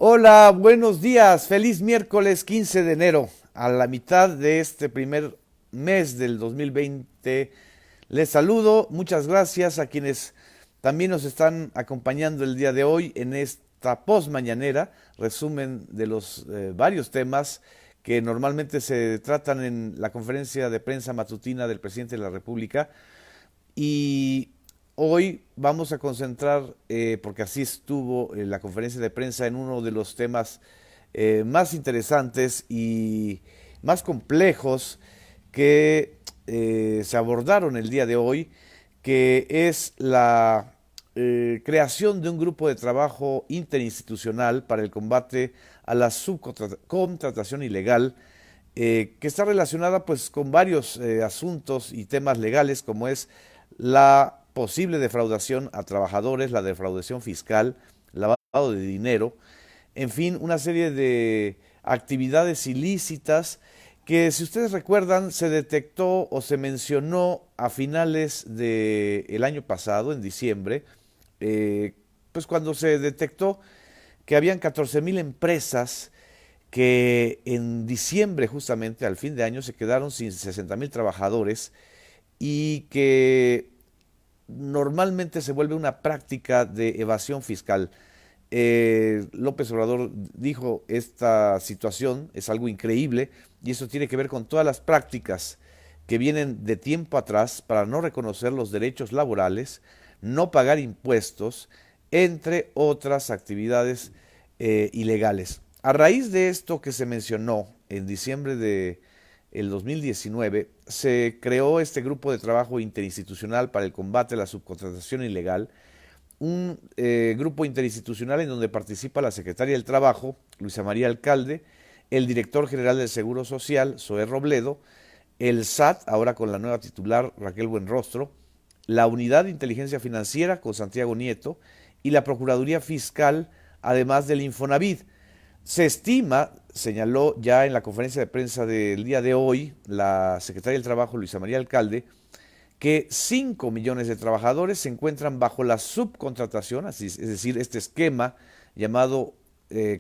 Hola, buenos días. Feliz miércoles 15 de enero. A la mitad de este primer mes del 2020. Les saludo. Muchas gracias a quienes también nos están acompañando el día de hoy en esta post mañanera, resumen de los varios temas que normalmente se tratan en la conferencia de prensa matutina del presidente de la República. Y hoy vamos a concentrar, porque así estuvo la conferencia de prensa, en uno de los temas más interesantes y más complejos que se abordaron el día de hoy, que es la creación de un grupo de trabajo interinstitucional para el combate a la subcontratación ilegal, que está relacionada pues con varios asuntos y temas legales, como es la posible defraudación a trabajadores, la defraudación fiscal, lavado de dinero, en fin, una serie de actividades ilícitas que, si ustedes recuerdan, se detectó o se mencionó a finales del año pasado, en diciembre, eh, pues cuando se detectó que habían 14,000 empresas que en diciembre, justamente al fin de año, se quedaron sin 60,000 trabajadores y que normalmente se vuelve una práctica de evasión fiscal. López Obrador dijo, esta situación es algo increíble y eso tiene que ver con todas las prácticas que vienen de tiempo atrás para no reconocer los derechos laborales, no pagar impuestos, entre otras actividades ilegales. A raíz de esto que se mencionó en diciembre de el 2019, se creó este grupo de trabajo interinstitucional para el combate a la subcontratación ilegal, un grupo interinstitucional en donde participa la secretaria del Trabajo, Luisa María Alcalde, el director general del Seguro Social, Zoé Robledo, el SAT, ahora con la nueva titular, Raquel Buenrostro, la Unidad de Inteligencia Financiera, con Santiago Nieto, y la Procuraduría Fiscal, además del Infonavit. Se estima, señaló ya en la conferencia de prensa del día de hoy la secretaria del Trabajo, Luisa María Alcalde, que 5 millones de trabajadores se encuentran bajo la subcontratación, es decir, este esquema llamado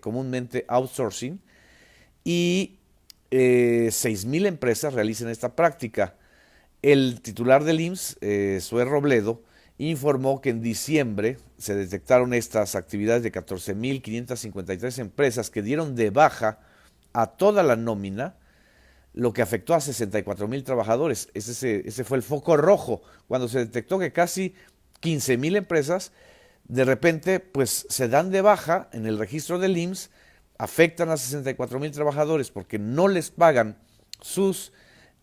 comúnmente outsourcing, y 6,000 empresas realizan esta práctica. El titular del IMSS, Zoé Robledo, informó que en diciembre se detectaron estas actividades de 14,553 empresas que dieron de baja a toda la nómina, lo que afectó a 64,000 trabajadores. Ese fue el foco rojo, cuando se detectó que casi 15,000 empresas de repente pues se dan de baja en el registro del IMSS, afectan a 64,000 trabajadores porque no les pagan sus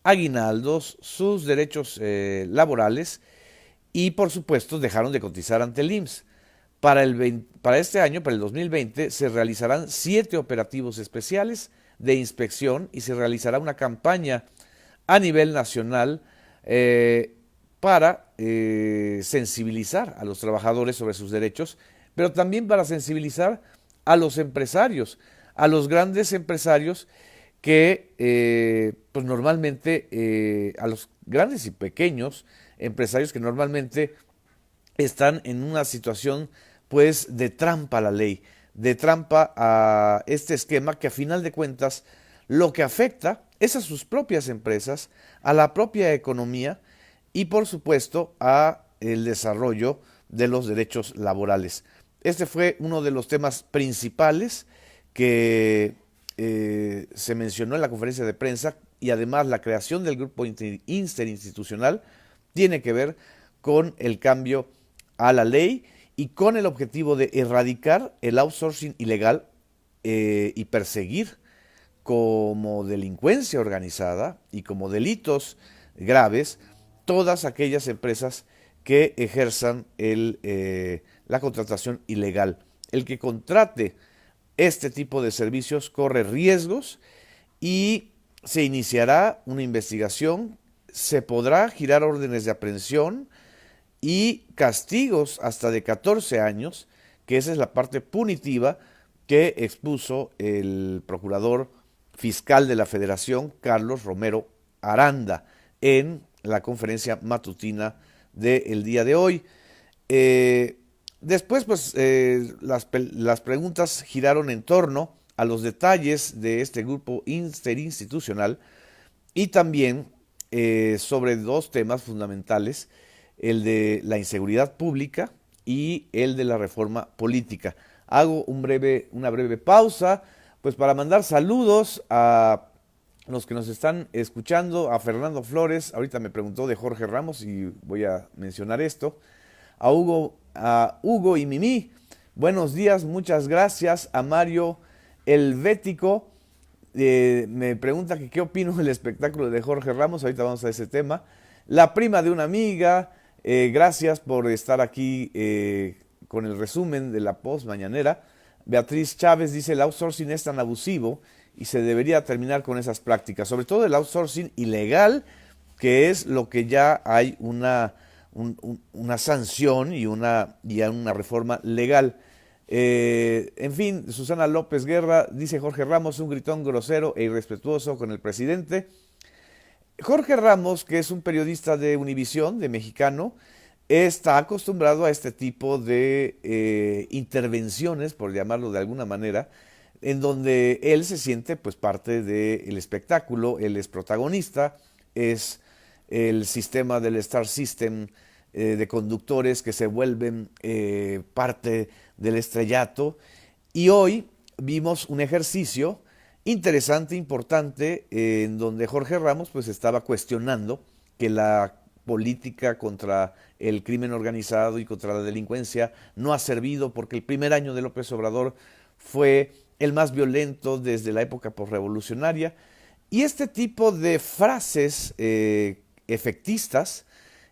aguinaldos, sus derechos laborales, y por supuesto dejaron de cotizar ante el IMSS. Para este año, para el 2020, se realizarán 7 operativos especiales de inspección y se realizará una campaña a nivel nacional para sensibilizar a los trabajadores sobre sus derechos, pero también para sensibilizar a los empresarios, a los grandes empresarios que pues normalmente, a los grandes y pequeños empresarios que normalmente están en una situación pues de trampa a la ley, de trampa a este esquema que a final de cuentas lo que afecta es a sus propias empresas, a la propia economía y por supuesto a el desarrollo de los derechos laborales. Este fue uno de los temas principales que se mencionó en la conferencia de prensa, y además la creación del grupo interinstitucional tiene que ver con el cambio a la ley y con el objetivo de erradicar el outsourcing ilegal y perseguir como delincuencia organizada y como delitos graves todas aquellas empresas que ejerzan la contratación ilegal. El que contrate este tipo de servicios corre riesgos y se iniciará una investigación, se podrá girar órdenes de aprehensión y castigos hasta de 14 años, que esa es la parte punitiva que expuso el procurador fiscal de la Federación, Carlos Romero Aranda, en la conferencia matutina del día de hoy. después, pues, las preguntas giraron en torno a los detalles de este grupo interinstitucional y también sobre dos temas fundamentales, el de la inseguridad pública y el de la reforma política. Hago una breve pausa, pues para mandar saludos a los que nos están escuchando, a Fernando Flores, ahorita me preguntó de Jorge Ramos y voy a mencionar esto, a Hugo y Mimi, buenos días, muchas gracias, a Mario Helvético, me pregunta que qué opino del espectáculo de Jorge Ramos, ahorita vamos a ese tema, la prima de una amiga, gracias por estar aquí con el resumen de la post mañanera. Beatriz Chávez dice, el outsourcing es tan abusivo y se debería terminar con esas prácticas, sobre todo el outsourcing ilegal, que es lo que ya hay una sanción y una reforma legal. En fin, Susana López Guerra dice Jorge Ramos, un gritón grosero e irrespetuoso con el presidente. Jorge Ramos, que es un periodista de Univisión, de mexicano, está acostumbrado a este tipo de intervenciones, por llamarlo de alguna manera, en donde él se siente pues parte del espectáculo, él es protagonista, es el sistema del Star System de conductores que se vuelven parte del estrellato. Y hoy vimos un ejercicio interesante, importante, en donde Jorge Ramos pues estaba cuestionando que la política contra el crimen organizado y contra la delincuencia no ha servido porque el primer año de López Obrador fue el más violento desde la época posrevolucionaria. Y este tipo de frases efectistas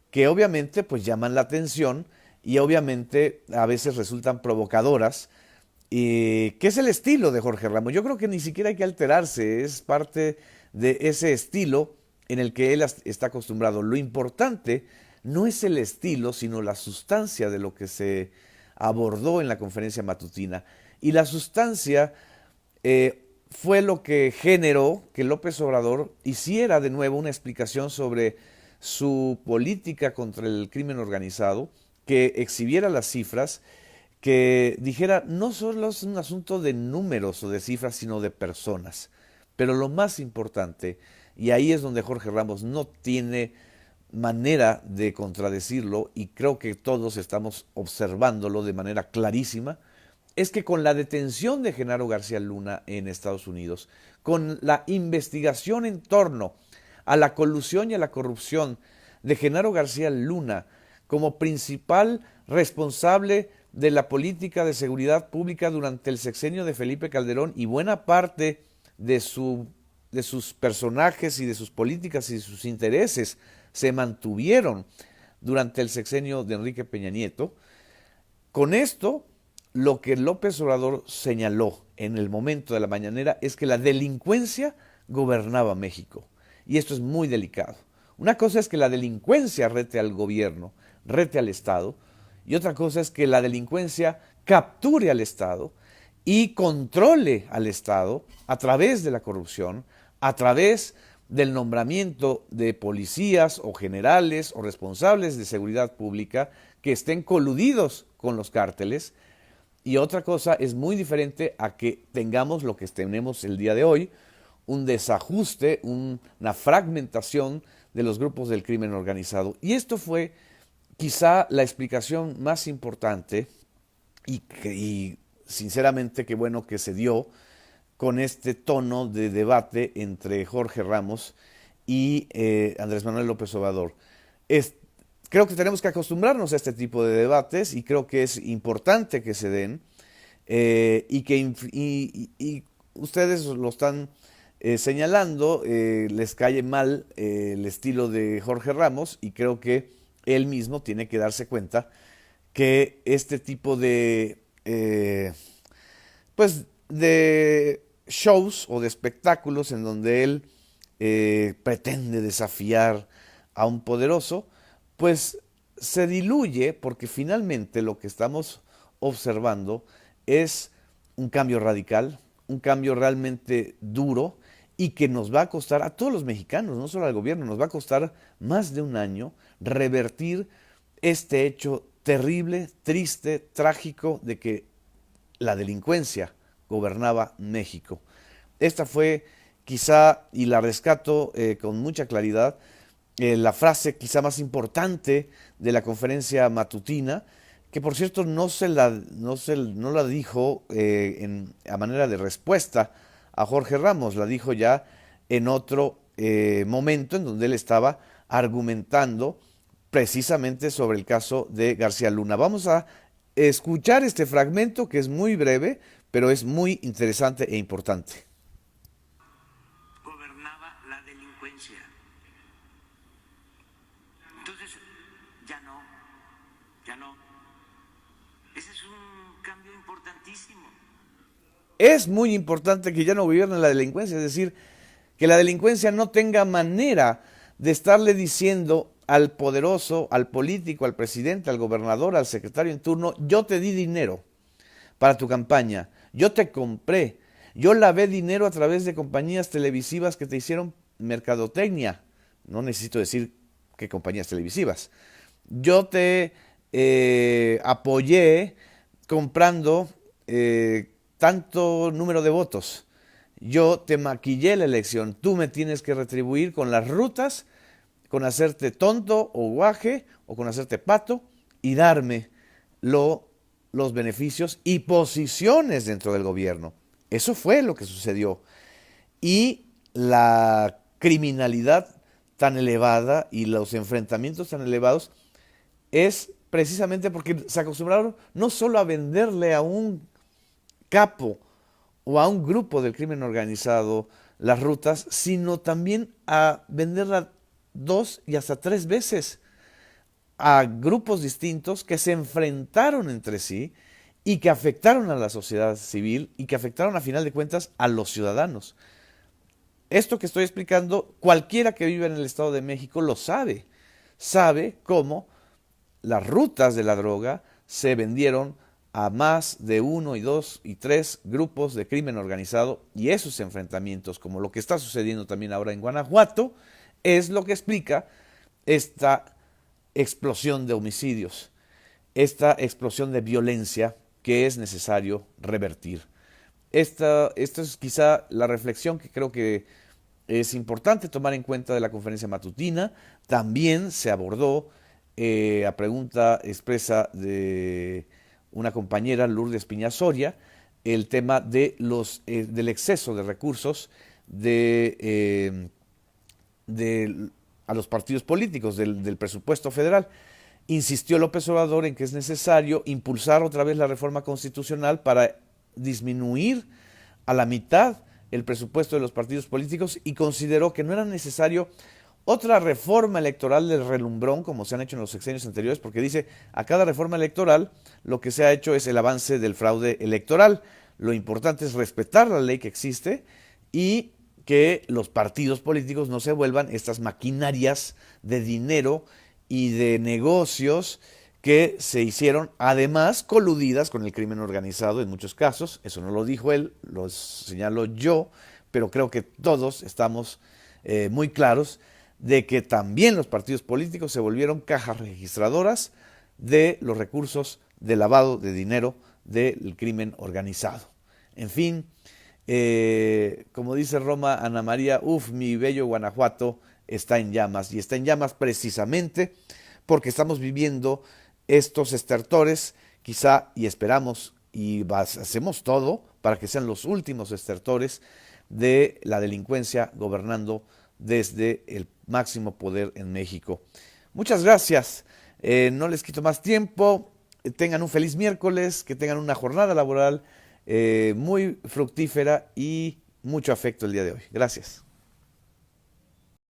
que obviamente pues llaman la atención y obviamente a veces resultan provocadoras, que es el estilo de Jorge Ramos. Yo creo que ni siquiera hay que alterarse, es parte de ese estilo en el que él está acostumbrado. Lo importante no es el estilo, sino la sustancia de lo que se abordó en la conferencia matutina. Y la sustancia fue lo que generó que López Obrador hiciera de nuevo una explicación sobre su política contra el crimen organizado, que exhibiera las cifras, que dijera no solo es un asunto de números o de cifras, sino de personas. Pero lo más importante, y ahí es donde Jorge Ramos no tiene manera de contradecirlo, y creo que todos estamos observándolo de manera clarísima, es que con la detención de Genaro García Luna en Estados Unidos, con la investigación en torno a la colusión y a la corrupción de Genaro García Luna como principal responsable de la política de seguridad pública durante el sexenio de Felipe Calderón y buena parte de sus personajes y de sus políticas y de sus intereses se mantuvieron durante el sexenio de Enrique Peña Nieto, con esto lo que López Obrador señaló en el momento de la mañanera es que la delincuencia gobernaba México. Y esto es muy delicado. Una cosa es que la delincuencia rete al gobierno, rete al Estado, y otra cosa es que la delincuencia capture al Estado y controle al Estado a través de la corrupción, a través del nombramiento de policías o generales o responsables de seguridad pública que estén coludidos con los cárteles. Y otra cosa es muy diferente a que tengamos lo que tenemos el día de hoy, un desajuste, una fragmentación de los grupos del crimen organizado. Y esto fue quizá la explicación más importante y sinceramente qué bueno que se dio con este tono de debate entre Jorge Ramos y Andrés Manuel López Obrador. Creo que tenemos que acostumbrarnos a este tipo de debates y creo que es importante que se den y ustedes lo están señalando, les cae mal el estilo de Jorge Ramos y creo que él mismo tiene que darse cuenta que este tipo pues de shows o de espectáculos en donde él pretende desafiar a un poderoso, pues se diluye porque finalmente lo que estamos observando es un cambio radical, un cambio realmente duro y que nos va a costar a todos los mexicanos, no solo al gobierno, nos va a costar más de un año revertir este hecho terrible, triste, trágico de que la delincuencia gobernaba México. Esta fue quizá, y la rescato con mucha claridad, la frase quizá más importante de la conferencia matutina, que por cierto no la dijo a manera de respuesta a Jorge Ramos, la dijo ya en otro momento en donde él estaba argumentando precisamente sobre el caso de García Luna. Vamos a escuchar este fragmento que es muy breve, pero es muy interesante e importante. Gobernaba la delincuencia. Entonces, ya no. Ese es un cambio importantísimo. Es muy importante que ya no gobierne la delincuencia, es decir, que la delincuencia no tenga manera de estarle diciendo al poderoso, al político, al presidente, al gobernador, al secretario en turno: yo te di dinero para tu campaña, yo te compré, yo lavé dinero a través de compañías televisivas que te hicieron mercadotecnia. No necesito decir qué compañías televisivas. Yo te apoyé comprando tanto número de votos. Yo te maquillé la elección. Tú me tienes que retribuir con las rutas, con hacerte tonto o guaje o con hacerte pato y darme los beneficios y posiciones dentro del gobierno. Eso fue lo que sucedió. Y la criminalidad tan elevada y los enfrentamientos tan elevados es precisamente porque se acostumbraron no solo a venderle a un capo o a un grupo del crimen organizado las rutas, sino también a venderla 2 y hasta 3 veces a grupos distintos que se enfrentaron entre sí y que afectaron a la sociedad civil y que afectaron a final de cuentas a los ciudadanos. Esto que estoy explicando, cualquiera que vive en el Estado de México lo sabe. Sabe cómo las rutas de la droga se vendieron a más de 1 y 2 y 3 grupos de crimen organizado, y esos enfrentamientos, como lo que está sucediendo también ahora en Guanajuato, es lo que explica esta explosión de homicidios, esta explosión de violencia que es necesario revertir. Esta es quizá la reflexión que creo que es importante tomar en cuenta de la conferencia matutina. También se abordó a pregunta expresa de una compañera, Lourdes Piña Soria, el tema de del exceso de recursos a los partidos políticos del presupuesto federal. Insistió López Obrador en que es necesario impulsar otra vez la reforma constitucional para disminuir a la mitad el presupuesto de los partidos políticos, y consideró que no era necesario otra reforma electoral del relumbrón como se han hecho en los sexenios anteriores, porque dice, a cada reforma electoral lo que se ha hecho es el avance del fraude electoral. Lo importante es respetar la ley que existe y que los partidos políticos no se vuelvan estas maquinarias de dinero y de negocios que se hicieron, además coludidas con el crimen organizado en muchos casos. Eso no lo dijo él, lo señalo yo, pero creo que todos estamos muy claros de que también los partidos políticos se volvieron cajas registradoras de los recursos de lavado de dinero del crimen organizado. En fin, como dice Roma Ana María, mi bello Guanajuato está en llamas, y está en llamas precisamente porque estamos viviendo estos estertores, quizá, y esperamos y hacemos todo para que sean los últimos estertores de la delincuencia gobernando desde el máximo poder en México. Muchas gracias, no les quito más tiempo, tengan un feliz miércoles, que tengan una jornada laboral muy fructífera y mucho afecto el día de hoy. Gracias.